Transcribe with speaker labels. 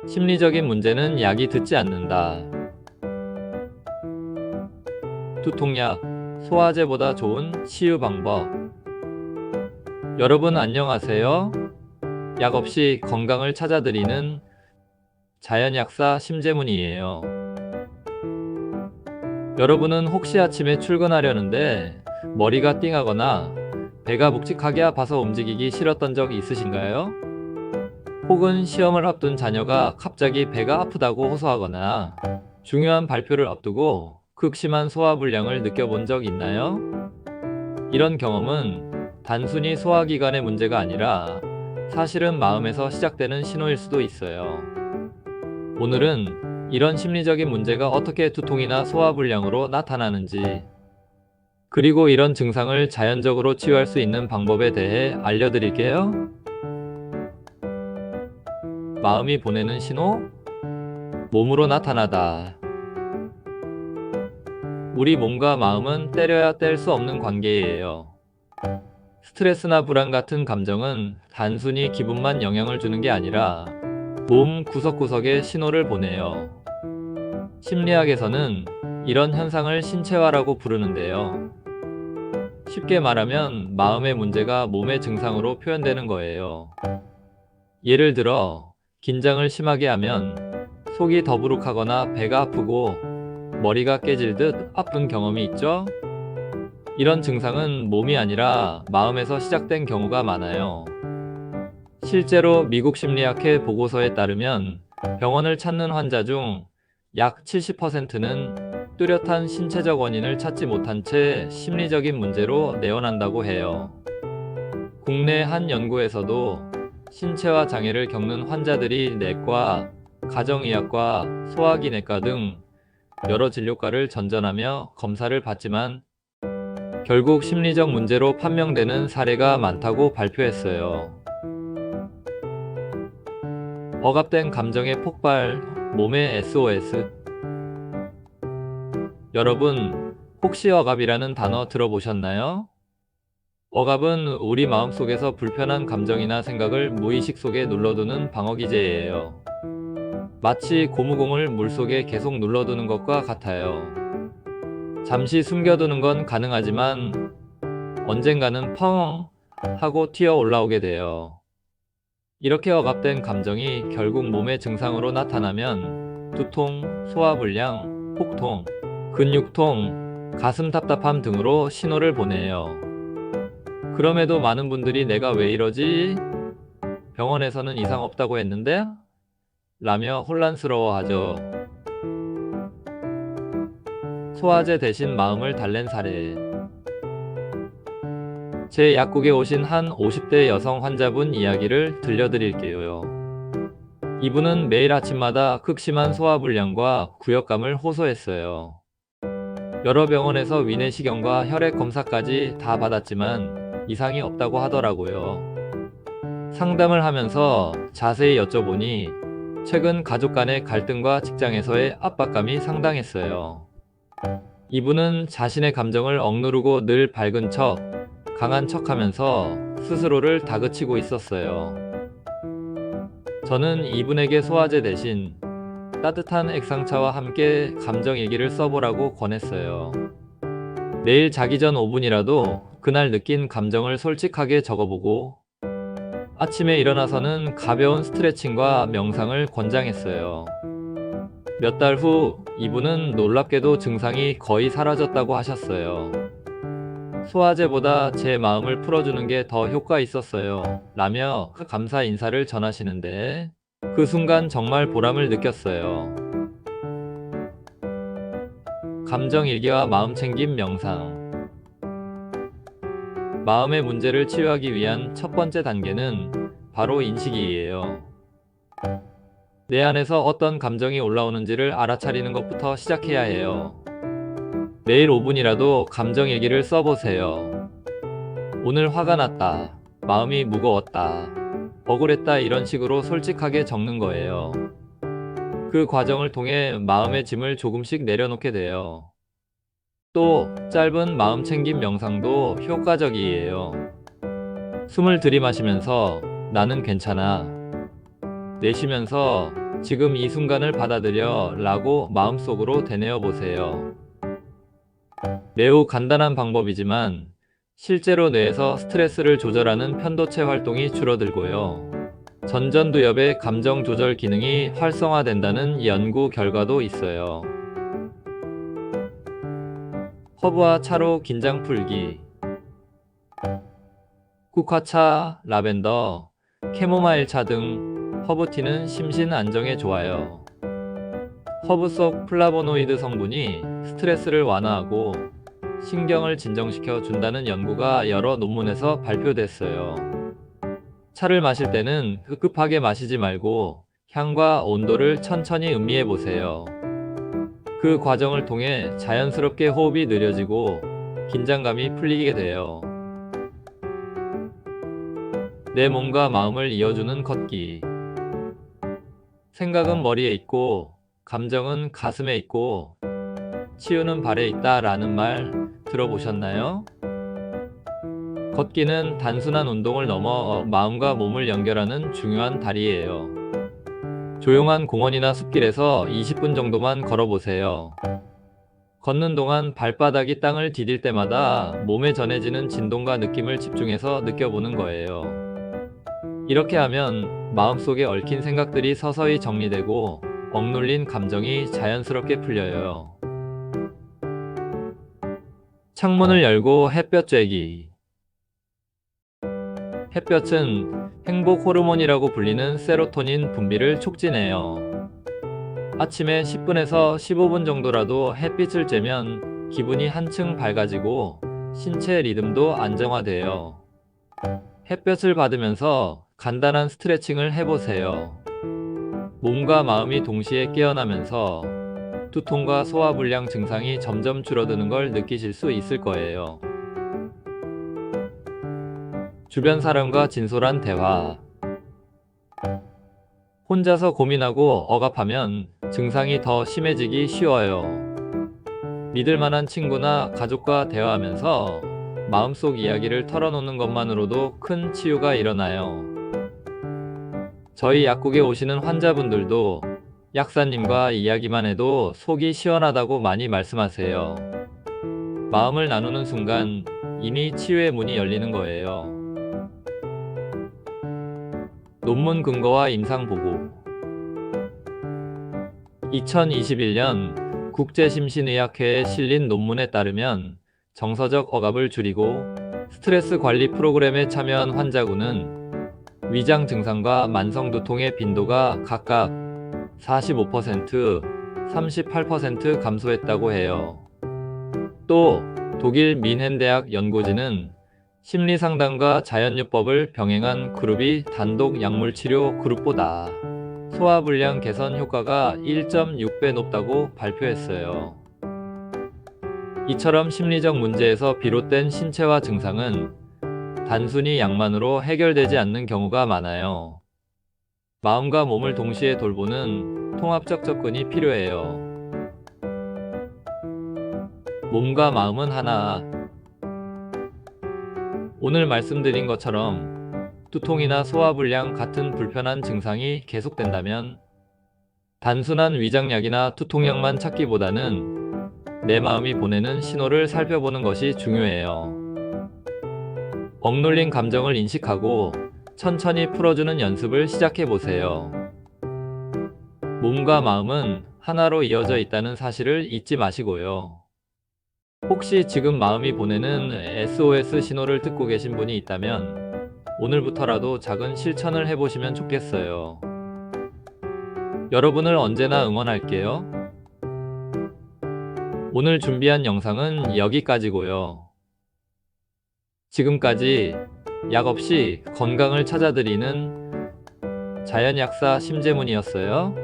Speaker 1: 심리적인 문제는 약이 듣지 않는다. 두통약, 소화제보다 좋은 치유 방법. 여러분 안녕하세요. 약 없이 건강을 찾아드리는 자연약사 심재문이에요. 여러분은 혹시 아침에 출근하려는데 머리가 띵하거나 배가 묵직하게 아파서 움직이기 싫었던 적 있으신가요? 혹은 시험을 앞둔 자녀가 갑자기 배가 아프다고 호소하거나 중요한 발표를 앞두고 극심한 소화불량을 느껴본 적 있나요? 이런 경험은 단순히 소화기관의 문제가 아니라 사실은 마음에서 시작되는 신호일 수도 있어요. 오늘은 이런 심리적인 문제가 어떻게 두통이나 소화불량으로 나타나는지, 그리고 이런 증상을 자연적으로 치유할 수 있는 방법에 대해 알려드릴게요. 마음이 보내는 신호? 몸으로 나타나다. 우리 몸과 마음은 때려야 뗄 수 없는 관계예요. 스트레스나 불안 같은 감정은 단순히 기분만 영향을 주는 게 아니라 몸 구석구석에 신호를 보내요. 심리학에서는 이런 현상을 신체화라고 부르는데요. 쉽게 말하면 마음의 문제가 몸의 증상으로 표현되는 거예요. 예를 들어, 긴장을 심하게 하면 속이 더부룩하거나 배가 아프고 머리가 깨질 듯 아픈 경험이 있죠? 이런 증상은 몸이 아니라 마음에서 시작된 경우가 많아요. 실제로 미국 심리학회 보고서에 따르면 병원을 찾는 환자 중 약 70%는 뚜렷한 신체적 원인을 찾지 못한 채 심리적인 문제로 내원한다고 해요. 국내 한 연구에서도 신체화 장애를 겪는 환자들이 내과, 가정의학과, 소화기내과 등 여러 진료과를 전전하며 검사를 받지만 결국 심리적 문제로 판명되는 사례가 많다고 발표했어요. 억압된 감정의 폭발, 몸의 SOS. 여러분, 혹시 억압이라는 단어 들어보셨나요? 억압은 우리 마음속에서 불편한 감정이나 생각을 무의식 속에 눌러두는 방어기제예요. 마치 고무공을 물속에 계속 눌러두는 것과 같아요. 잠시 숨겨두는 건 가능하지만 언젠가는 펑 하고 튀어 올라오게 돼요. 이렇게 억압된 감정이 결국 몸의 증상으로 나타나면 두통, 소화불량, 혹통, 근육통, 가슴 답답함 등으로 신호를 보내요. 그럼에도 많은 분들이 내가 왜 이러지? 병원에서는 이상 없다고 했는데? 라며 혼란스러워하죠. 소화제 대신 마음을 달랜 사례. 제 약국에 오신 한 50대 여성 환자분 이야기를 들려드릴게요. 이분은 매일 아침마다 극심한 소화불량과 구역감을 호소했어요. 여러 병원에서 위내시경과 혈액 검사까지 다 받았지만 이상이 없다고 하더라고요. 상담을 하면서 자세히 여쭤보니 최근 가족 간의 갈등과 직장에서의 압박감이 상당했어요. 이분은 자신의 감정을 억누르고 늘 밝은 척, 강한 척하면서 스스로를 다그치고 있었어요. 저는 이분에게 소화제 대신 따뜻한 액상차와 함께 감정 일기를 써보라고 권했어요. 매일 자기 전 5분이라도 그날 느낀 감정을 솔직하게 적어보고 아침에 일어나서는 가벼운 스트레칭과 명상을 권장했어요. 몇 달 후 이분은 놀랍게도 증상이 거의 사라졌다고 하셨어요. 소화제보다 제 마음을 풀어주는 게 더 효과 있었어요. 라며 감사 인사를 전하시는데 그 순간 정말 보람을 느꼈어요. 감정 일기와 마음 챙김 명상. 마음의 문제를 치유하기 위한 첫 번째 단계는 바로 인식이에요. 내 안에서 어떤 감정이 올라오는지를 알아차리는 것부터 시작해야 해요. 매일 5분이라도 감정 일기를 써보세요. 오늘 화가 났다. 마음이 무거웠다. 억울했다. 이런 식으로 솔직하게 적는 거예요. 그 과정을 통해 마음의 짐을 조금씩 내려놓게 돼요. 또 짧은 마음 챙김 명상도 효과적이에요. 숨을 들이마시면서 나는 괜찮아. 내쉬면서 지금 이 순간을 받아들여 라고 마음속으로 되뇌어 보세요. 매우 간단한 방법이지만 실제로 뇌에서 스트레스를 조절하는 편도체 활동이 줄어들고요. 전전두엽의 감정 조절 기능이 활성화된다는 연구 결과도 있어요. 허브와 차로 긴장 풀기. 국화차, 라벤더, 캐모마일 차 등 허브티는 심신 안정에 좋아요. 허브 속 플라보노이드 성분이 스트레스를 완화하고 신경을 진정시켜 준다는 연구가 여러 논문에서 발표됐어요. 차를 마실 때는 급하게 마시지 말고 향과 온도를 천천히 음미해 보세요. 그 과정을 통해 자연스럽게 호흡이 느려지고 긴장감이 풀리게 돼요. 내 몸과 마음을 이어주는 걷기. 생각은 머리에 있고 감정은 가슴에 있고 치유는 발에 있다라는 말 들어보셨나요? 걷기는 단순한 운동을 넘어 마음과 몸을 연결하는 중요한 다리예요. 조용한 공원이나 숲길에서 20분 정도만 걸어보세요. 걷는 동안 발바닥이 땅을 디딜 때마다 몸에 전해지는 진동과 느낌을 집중해서 느껴보는 거예요. 이렇게 하면 마음속에 얽힌 생각들이 서서히 정리되고 억눌린 감정이 자연스럽게 풀려요. 창문을 열고 햇볕 쬐기. 햇볕은 행복 호르몬이라고 불리는 세로토닌 분비를 촉진해요. 아침에 10분에서 15분 정도라도 햇빛을 쬐면 기분이 한층 밝아지고 신체 리듬도 안정화돼요. 햇볕을 받으면서 간단한 스트레칭을 해보세요. 몸과 마음이 동시에 깨어나면서 두통과 소화불량 증상이 점점 줄어드는 걸 느끼실 수 있을 거예요. 주변 사람과 진솔한 대화. 혼자서 고민하고 억압하면 증상이 더 심해지기 쉬워요. 믿을 만한 친구나 가족과 대화하면서 마음속 이야기를 털어놓는 것만으로도 큰 치유가 일어나요. 저희 약국에 오시는 환자분들도 약사님과 이야기만 해도 속이 시원하다고 많이 말씀하세요. 마음을 나누는 순간 이미 치유의 문이 열리는 거예요. 논문 근거와 임상 보고. 2021년 국제심신의학회에 실린 논문에 따르면 정서적 억압을 줄이고 스트레스 관리 프로그램에 참여한 환자군은 위장 증상과 만성 두통의 빈도가 각각 45%, 38% 감소했다고 해요. 또 독일 민헨대학 연구진은 심리상담과 자연요법을 병행한 그룹이 단독 약물치료 그룹보다 소화불량 개선 효과가 1.6배 높다고 발표했어요. 이처럼 심리적 문제에서 비롯된 신체화 증상은 단순히 약만으로 해결되지 않는 경우가 많아요. 마음과 몸을 동시에 돌보는 통합적 접근이 필요해요. 몸과 마음은 하나. 오늘 말씀드린 것처럼 두통이나 소화불량 같은 불편한 증상이 계속된다면 단순한 위장약이나 두통약만 찾기보다는 내 마음이 보내는 신호를 살펴보는 것이 중요해요. 억눌린 감정을 인식하고 천천히 풀어주는 연습을 시작해보세요. 몸과 마음은 하나로 이어져 있다는 사실을 잊지 마시고요. 혹시 지금 마음이 보내는 SOS 신호를 듣고 계신 분이 있다면 오늘부터라도 작은 실천을 해보시면 좋겠어요. 여러분을 언제나 응원할게요. 오늘 준비한 영상은 여기까지고요. 지금까지 약 없이 건강을 찾아드리는 자연약사 심재문이었어요.